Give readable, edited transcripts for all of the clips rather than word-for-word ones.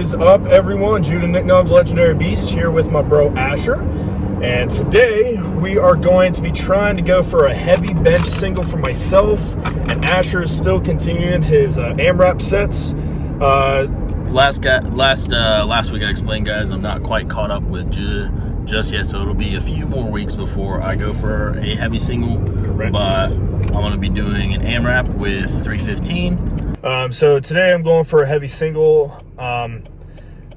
is up, everyone? Niknam's Legendary Beast here with my bro Asher. And today we are going to be trying to go for a heavy bench single for myself. And Asher is still continuing his AMRAP sets. Last week I explained, guys, I'm not quite caught up with just yet, so it'll be a few more weeks before I go for a heavy single. Correct. But I'm going to be doing an AMRAP with 315. So today I'm going for a heavy single.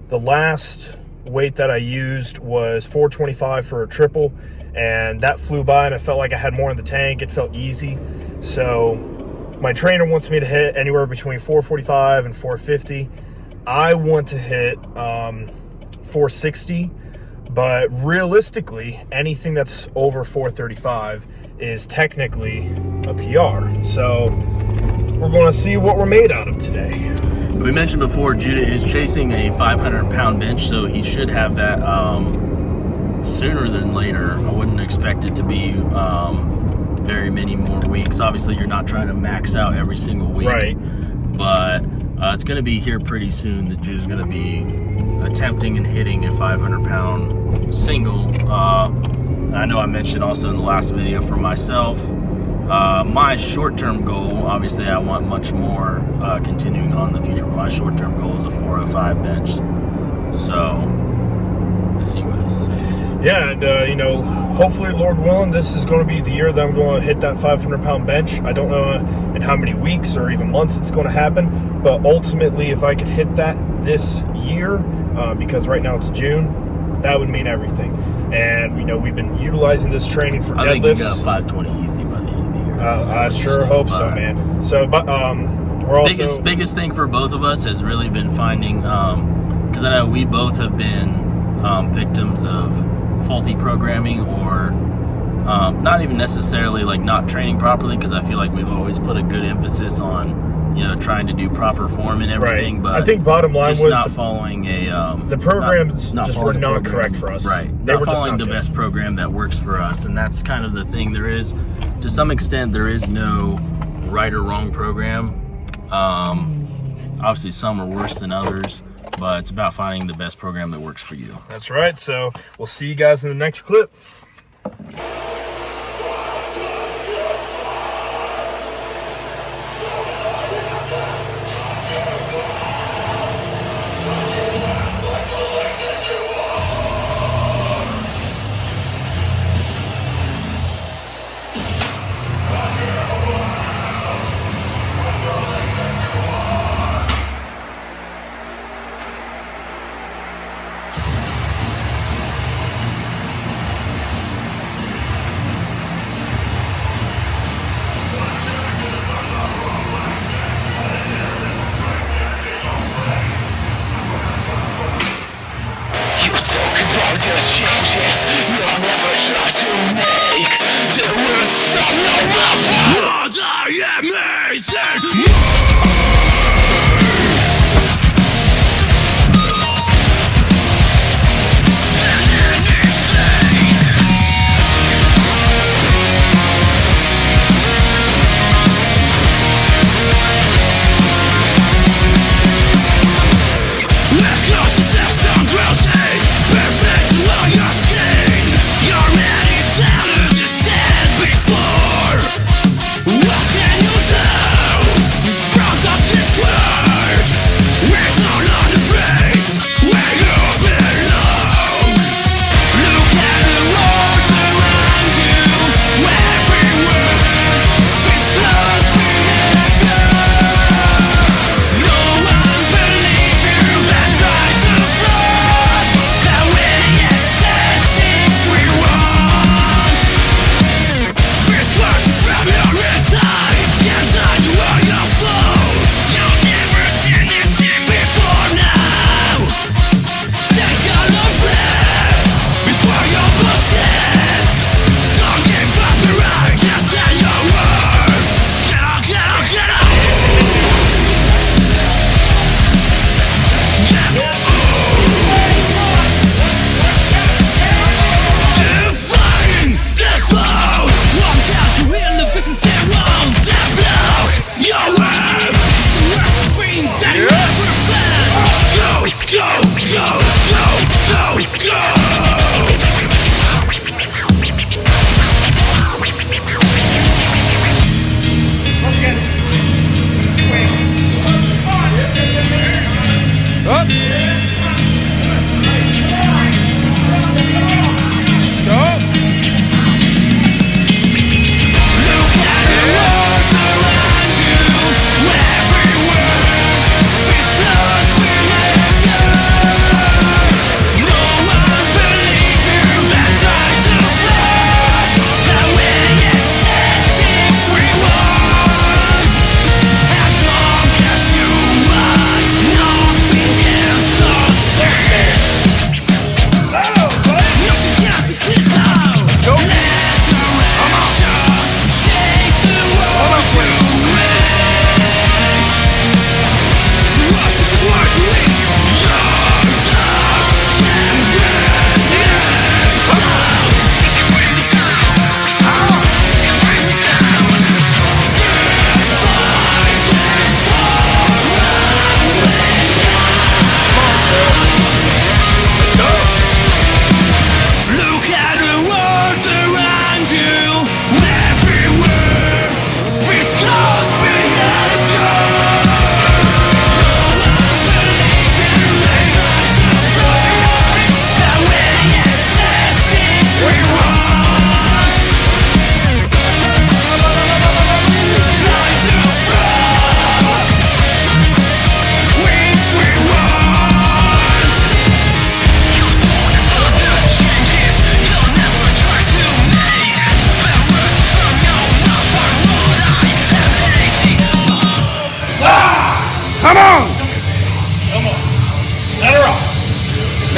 The last weight that I used was 425 for a triple, and that flew by and I felt like I had more in the tank. It felt easy. So my trainer wants me to hit anywhere between 445 and 450. I want to hit 460, but realistically anything that's over 435 is technically a PR. So we're going to see what we're made out of today. We mentioned before, Judah is chasing a 500-pound bench, so he should have that sooner than later. I wouldn't expect it to be very many more weeks. Obviously, you're not trying to max out every single week. Right. But it's going to be here pretty soon that Judah's going to be attempting and hitting a 500-pound single. I know I mentioned also in the last video for myself, my short-term goal, obviously I want much more continuing on in the future, but my short-term goal is a 405 bench. So, anyways. Yeah, and hopefully, Lord willing, this is going to be the year that I'm going to hit that 500-pound bench. I don't know in how many weeks or even months it's going to happen, but ultimately, if I could hit that this year, because right now it's June, that would mean everything. And we've been utilizing this training for deadlifts. I think you got 520 easy by the end of the year. I sure hope so, man. So, but we're also biggest thing for both of us has really been finding, because I know we both have been victims of faulty programming, or not even necessarily like not training properly, because I feel like we've always put a good emphasis on trying to do proper form and everything. Right. But I think bottom line just was not following the programs just were not correct for us. Right. They not were following just the best program that works for us, and that's kind of the thing. There is, to some extent, there is no right or wrong program. Obviously, some are worse than others, but it's about finding the best program that works for you. That's right. So we'll see you guys in the next clip. Just changes you'll never try to make the words from your mouth. What I am amazing. Let's go to some grousing. Perfect along your skin.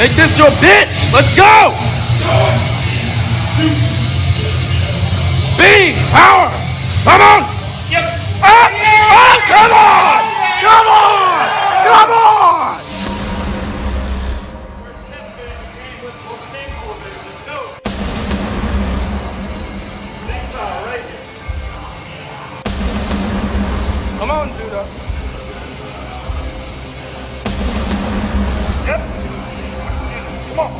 Make this your bitch. Let's go. Speed, power. Come on. Yep. Up, up, come on. Come on. Come on. Come on, Judah. Yep. Come on.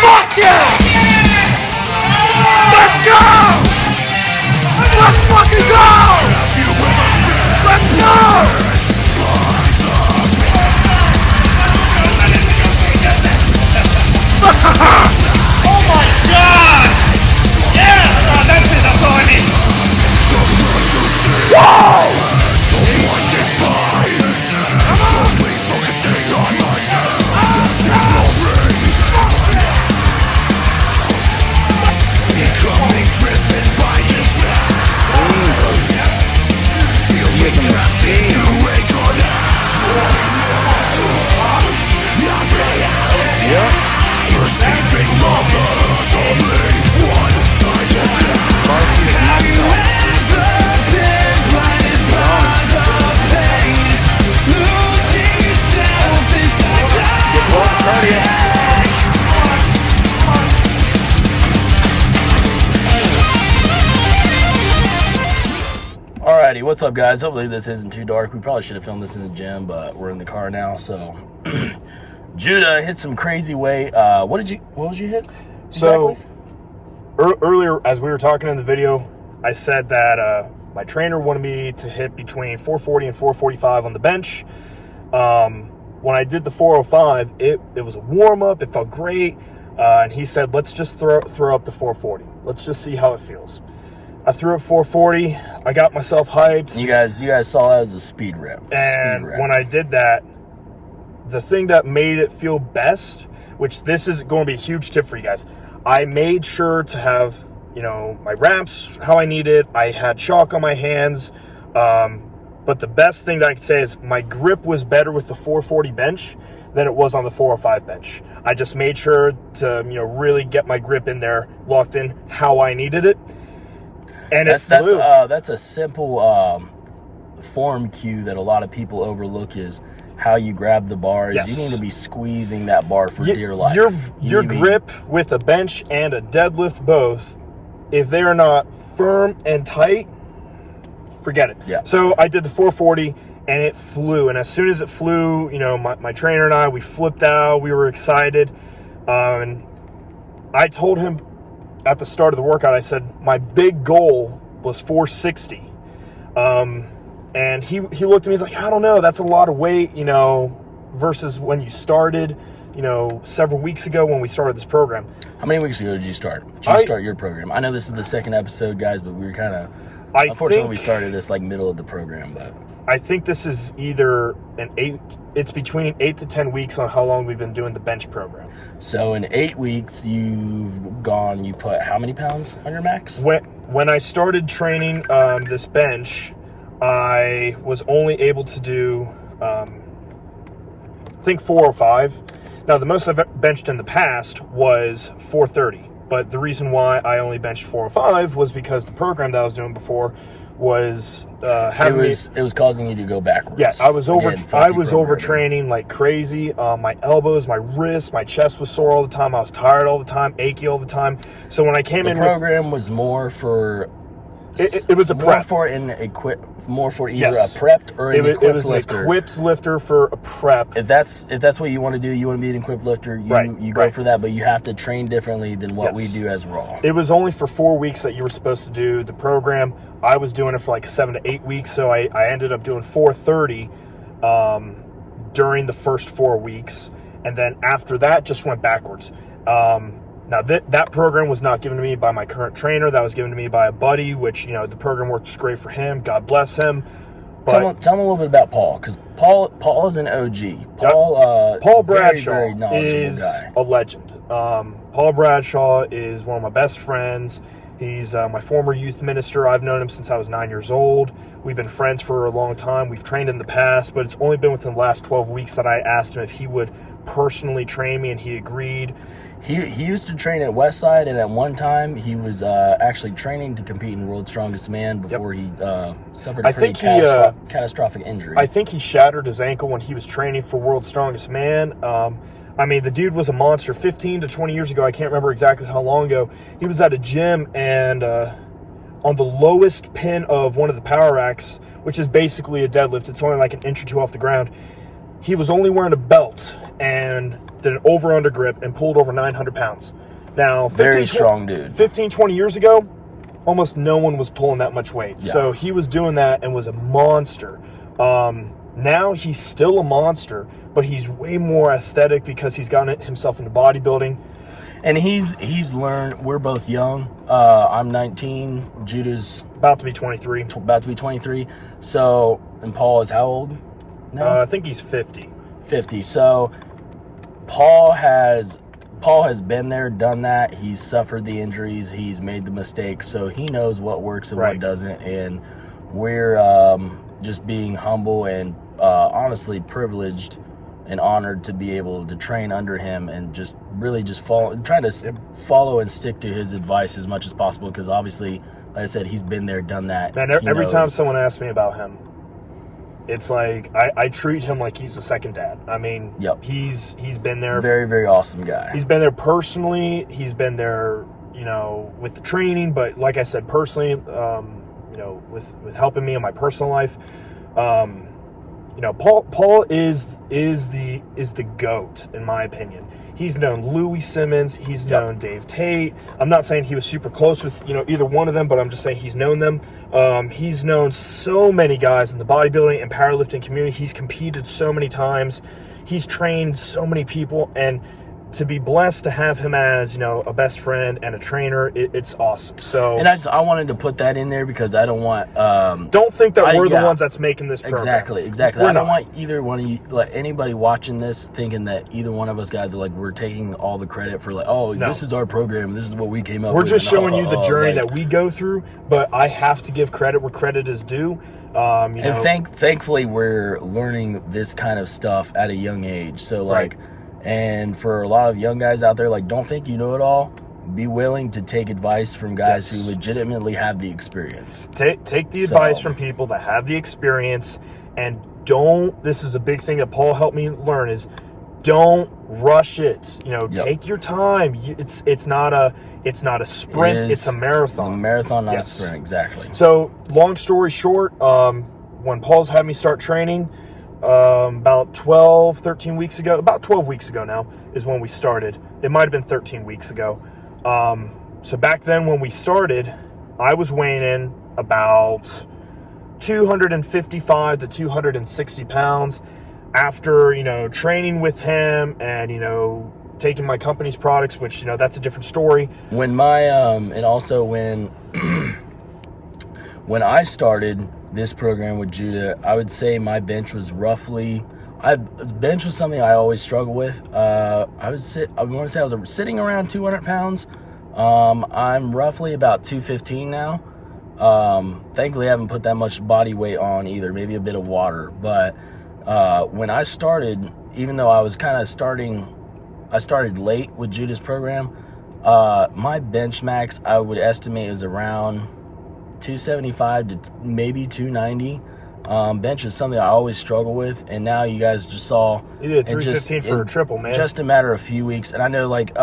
Fuck yeah! Let's go! Let's fucking go! Let's go! Oh my God! Yes! That's it. That's all I need. Alrighty, what's up, guys? Hopefully this isn't too dark. We probably should have filmed this in the gym, but we're in the car now. So Judah hit some crazy weight. What did you hit? So earlier, as we were talking in the video, I said that my trainer wanted me to hit between 440 and 445 on the bench. When I did the 405, it was a warm up. It felt great, and he said, "Let's just throw up the 440. Let's just see how it feels." I threw up 440. I got myself hyped. You guys saw that as a speed rep. And when I did that, the thing that made it feel best, which this is going to be a huge tip for you guys, I made sure to have, my wraps how I needed. I had chalk on my hands. But the best thing that I could say is my grip was better with the 440 bench than it was on the 405 bench. I just made sure to, really get my grip in there, locked in how I needed it. And that's a simple form cue that a lot of people overlook is how you grab the bars. Yes. You need to be squeezing that bar for dear life. Your grip with a bench and a deadlift both, if they are not firm and tight, forget it. Yeah. So I did the 440 and it flew. And as soon as it flew, my trainer and I, we flipped out. We were excited. And I told him at the start of the workout, I said, my big goal was 460. And he looked at me, he's like, I don't know, that's a lot of weight, versus when you started, several weeks ago when we started this program. How many weeks ago did you start? Did you start your program? I know this is the second episode, guys, but we were kind of, unfortunately, we started this like middle of the program, but I think this is either it's between 8 to 10 weeks on how long we've been doing the bench program. So in 8 weeks, you put how many pounds on your max? When I started training this bench, I was only able to do, I think 405. Now, the most I've benched in the past was 430. But the reason why I only benched 405 was because the program that I was doing before was it was causing you to go backwards. Yeah, I was overtraining like crazy. My elbows, my wrists, my chest was sore all the time. I was tired all the time, achy all the time. So when I came the program was more for It was a more prep. for either Yes. a prepped or an equipped It was lifter. an equipped lifter for a prep. If that's what you want to do, you want to be an equipped lifter, you go for that, but you have to train differently than what we do as raw. It was only for 4 weeks that you were supposed to do the program. I was doing it for like 7 to 8 weeks, so I ended up doing 430 during the first 4 weeks, and then after that just went backwards. Now that program was not given to me by my current trainer. That was given to me by a buddy, which, you know, the program works great for him. God bless him. Tell me a little bit about Paul, because Paul is an OG. Paul Bradshaw very knowledgeable is guy. a legend. Paul Bradshaw is one of my best friends. He's my former youth minister. I've known him since I was 9 years old. We've been friends for a long time. We've trained in the past, but it's only been within the last 12 weeks that I asked him if he would personally train me, and he agreed. He used to train at Westside, and at one time he was actually training to compete in World's Strongest Man before he suffered a pretty catastrophic injury. I think he shattered his ankle when he was training for World's Strongest Man. I mean, the dude was a monster. 15 to 20 years ago, I can't remember exactly how long ago, he was at a gym, and on the lowest pin of one of the power racks, which is basically a deadlift, it's only like an inch or two off the ground, he was only wearing a belt and did an over-under grip and pulled over 900 pounds. Now, very strong dude. 15, 20 years ago, almost no one was pulling that much weight. Yeah. So he was doing that and was a monster. Now he's still a monster, but he's way more aesthetic because he's gotten himself into bodybuilding. And he's learned. We're both young. I'm 19. Judah's About to be 23. about to be 23. So, and Paul is how old now? I think he's 50. 50. So Paul has been there, done that. He's suffered the injuries. He's made the mistakes. So he knows what works and what doesn't. And we're just being humble and honestly privileged and honored to be able to train under him and just really just try to follow and stick to his advice as much as possible, because obviously, like I said, he's been there, done that. Man, every time someone asks me about him, it's like I treat him like he's a second dad. I mean, he's been there. Very, very awesome guy. He's been there personally. He's been there, you know, with the training. But like I said, personally, you know, with helping me in my personal life, you know, Paul is the GOAT in my opinion. He's known Louis Simmons. He's known Dave Tate. I'm not saying he was super close with, you know, either one of them, but I'm just saying he's known them. He's known so many guys in the bodybuilding and powerlifting community. He's competed so many times. He's trained so many people, and to be blessed to have him as, you know, a best friend and a trainer, it's awesome. So, and I wanted to put that in there because I don't want don't think that we're the ones that's making this program. Exactly. I don't want either one of you, like anybody watching this, thinking that either one of us guys are like we're taking all the credit for, like, this is our program, this is what we came up with. We're just showing you the journey that we go through, but I have to give credit where credit is due. Thankfully we're learning this kind of stuff at a young age. So like. And for a lot of young guys out there, like, don't think you know it all. Be willing to take advice from guys who legitimately have the experience. Take the advice from people that have the experience, and don't. This is a big thing that Paul helped me learn: is don't rush it. You know, take your time. It's not a sprint. It's a marathon. It's a marathon, not a sprint. Exactly. So, long story short, when Paul's had me start training. About 12 weeks ago now is when we started. It might have been 13 weeks ago. So back then when we started, I was weighing in about 255 to 260 pounds. After, you know, training with him and, you know, taking my company's products, which, you know, that's a different story. When my and also when when I started this program with Judah, I would say my bench was roughly. Bench was something I always struggle with. I want to say I was sitting around 200 pounds. I'm roughly about 215 now. Thankfully, I haven't put that much body weight on either. Maybe a bit of water. But when I started, even though I was kind of I started late with Judah's program. My bench max, I would estimate, is around 275 to maybe 290. Bench is something I always struggle with, and now you guys just saw you did 315 for a triple, man. Just a matter of a few weeks. And I know, like,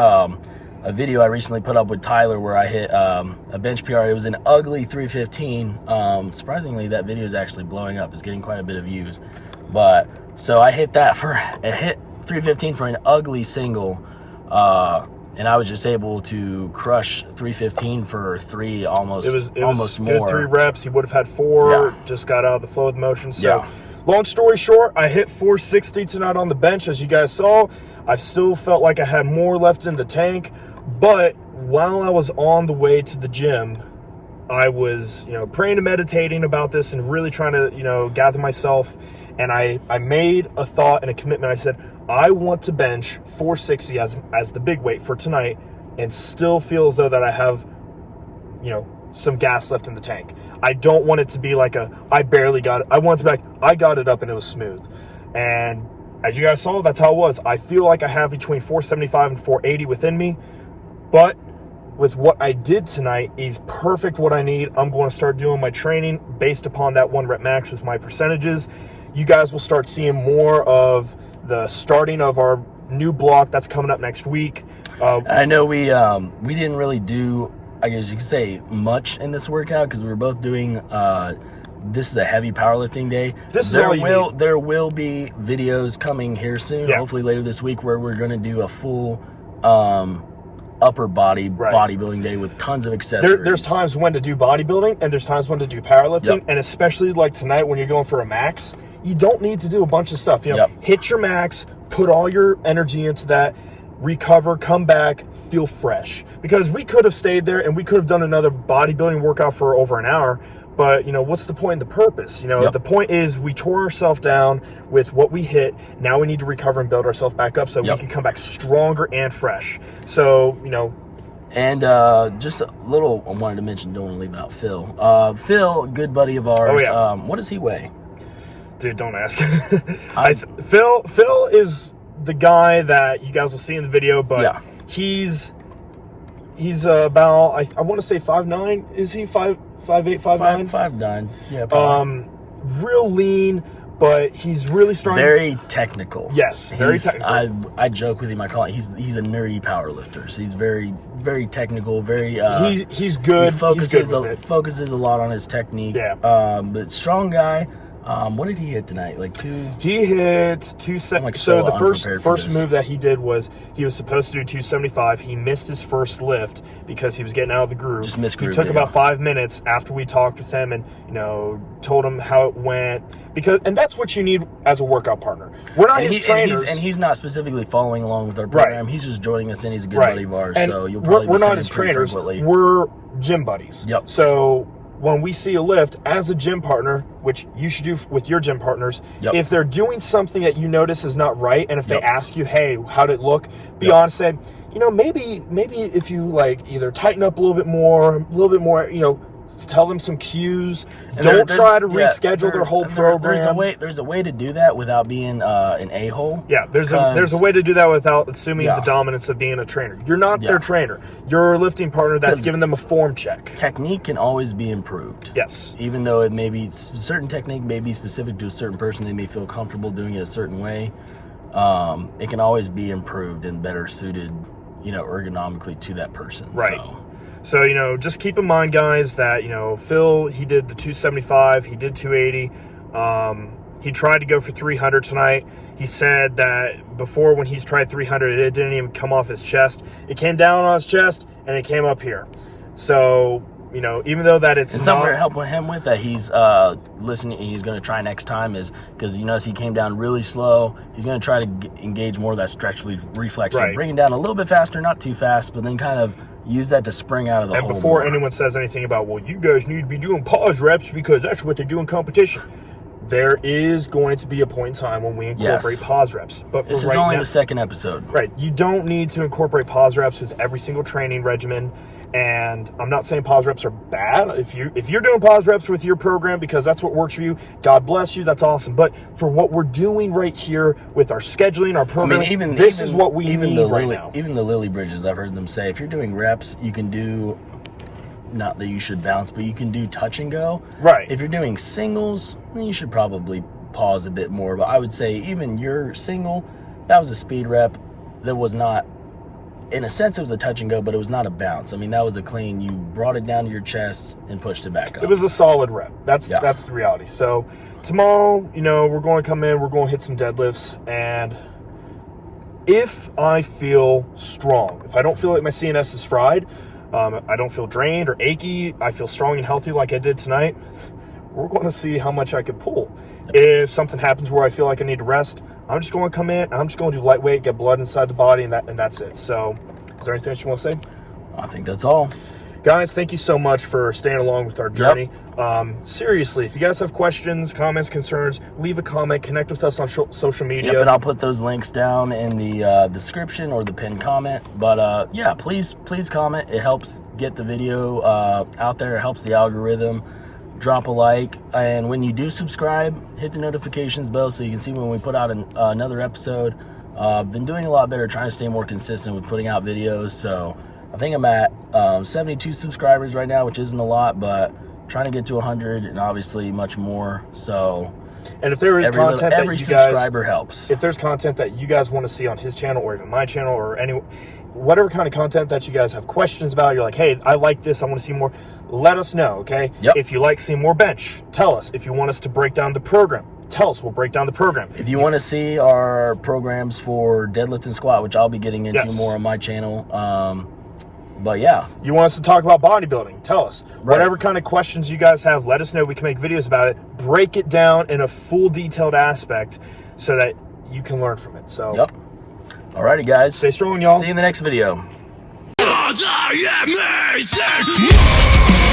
a video I recently put up with Tyler where I hit a bench PR. It was an ugly 315. Surprisingly, that video is actually blowing up. It's getting quite a bit of views. But so I hit that for a hit 315 for an ugly single, and I was just able to crush 315 for three almost. It was almost more. Good 3 reps. He would have had 4. Yeah. Just got out of the flow of the motion. So, yeah. Long story short, I hit 460 tonight on the bench, as you guys saw. I still felt like I had more left in the tank, but while I was on the way to the gym, I was, praying and meditating about this and really trying to, gather myself. And I made a thought and a commitment. I said, I want to bench 460 as the big weight for tonight and still feel as though that I have, some gas left in the tank. I don't want it to be like I barely got it. I want it to be like, I got it up and it was smooth. And as you guys saw, that's how it was. I feel like I have between 475 and 480 within me. But with what I did tonight is perfect what I need. I'm going to start doing my training based upon that 1 rep max with my percentages. You guys will start seeing more of the starting of our new block that's coming up next week. I know we didn't really do, I guess you could say, much in this workout because we were both doing. This is a heavy powerlifting day. There will be videos coming here soon, hopefully later this week, where we're going to do a full upper body bodybuilding day with tons of accessories. There's times when to do bodybuilding and there's times when to do powerlifting, and especially like tonight when you're going for a max, you don't need to do a bunch of stuff. Hit your max, put all your energy into that, recover, come back, feel fresh. Because we could have stayed there and we could have done another bodybuilding workout for over an hour, but what's the point and the purpose? The point is we tore ourselves down with what we hit. Now we need to recover and build ourselves back up so we can come back stronger and fresh. So, And just a little, I wanted to mention, don't want to leave out Phil. Phil, good buddy of ours. Oh, yeah. What does he weigh? Dude, don't ask. Phil is the guy that you guys will see in the video, but he's about, I want to say 5'9". Is he 5'8", 5'9"? 5'9". Yeah, probably. Real lean, but he's really strong. Very technical. Yes, very technical. I joke with him. I call it, he's a nerdy power lifter. So he's very, very technical. Very. He's good. He focuses focuses a lot on his technique. Yeah. But strong guy. What did he hit tonight? Like 2? He hit 270. So the first move that he did was he was supposed to do 275. He missed his first lift because he was getting out of the groove. Just missed groove. He took about 5 minutes after we talked with him and told him how it went, and that's what you need as a workout partner. We're not his trainers, and he's not specifically following along with our program. He's just joining us in. He's a good buddy of ours, and so you'll probably we're not his trainers. We're gym buddies. Yep. So when we see a lift as a gym partner, which you should do with your gym partners, if they're doing something that you notice is not right, and if they ask you, hey, how'd it look? Be honest, say, maybe if you either tighten up a little bit more, tell them some cues. And don't try to reschedule their whole program. There's a way to do that without being an a-hole. Yeah, there's a way to do that without assuming the dominance of being a trainer. You're not their trainer. You're a lifting partner that's giving them a form check. Technique can always be improved. Yes. Even though it may be certain technique may be specific to a certain person, they may feel comfortable doing it a certain way. It can always be improved and better suited, ergonomically to that person. Right. So, just keep in mind, guys, that, Phil, he did the 275, he did 280. He tried to go for 300 tonight. He said that before, when he's tried 300, it didn't even come off his chest. It came down on his chest, and it came up here. So, even though that it's something to help him with that he's listening, he's going to try next time is because he came down really slow. He's going to try to engage more of that stretch reflex. So bring it down a little bit faster, not too fast, but then kind of use that to spring out of the hole. And before anyone says anything about, well, you guys need to be doing pause reps because that's what they do in competition. There is going to be a point in time when we incorporate pause reps. But for this is only the second episode. Right. You don't need to incorporate pause reps with every single training regimen. And I'm not saying pause reps are bad. If you're doing pause reps with your program because that's what works for you, God bless you, that's awesome. But for what we're doing right here with our scheduling, our program, this is what we need right now. Even the Lily Bridges, I've heard them say, if you're doing reps, you can do, not that you should bounce, but you can do touch and go. Right. If you're doing singles, then you should probably pause a bit more. But I would say even your single, that was a speed rep that was not in a sense, it was a touch and go, but it was not a bounce. I mean, that was a clean. You brought it down to your chest and pushed it back up. It was a solid rep. That's the reality. So tomorrow, you know, we're going to come in, we're going to hit some deadlifts, and if I feel strong, if I don't feel like my CNS is fried, I don't feel drained or achy, I feel strong and healthy like I did tonight, we're going to see how much I can pull. If something happens where I feel like I need to rest, I'm just going to come in, I'm just going to do lightweight, get blood inside the body, and that's it. So, is there anything else you want to say? I think that's all. Guys, thank you so much for staying along with our journey. Seriously, if you guys have questions, comments, concerns, leave a comment, connect with us on social media. Yep, and I'll put those links down in the description or the pinned comment. But yeah, please comment. It helps get the video out there. It helps the algorithm. Drop a like, and when you do subscribe, hit the notifications bell so you can see when we put out another episode. Been doing a lot better, trying to stay more consistent with putting out videos. So I think I'm at 72 subscribers right now, which isn't a lot, but trying to get to 100 and obviously much more. So, and if there is content that you subscriber helps. If there's content that you guys want to see on his channel or even my channel or whatever kind of content that you guys have questions about, you're like, hey, I like this, I want to see more, let us know, okay? Yep. If you like seeing more bench, tell us. If you want us to break down the program, tell us. We'll break down the program. If you want to see our programs for deadlift and squat, which I'll be getting into more on my channel, but yeah. You want us to talk about bodybuilding, tell us. Right. Whatever kind of questions you guys have, let us know. We can make videos about it. Break it down in a full detailed aspect so that you can learn from it. So, yep. Alrighty, guys. Stay strong, y'all. See you in the next video. judahniknam.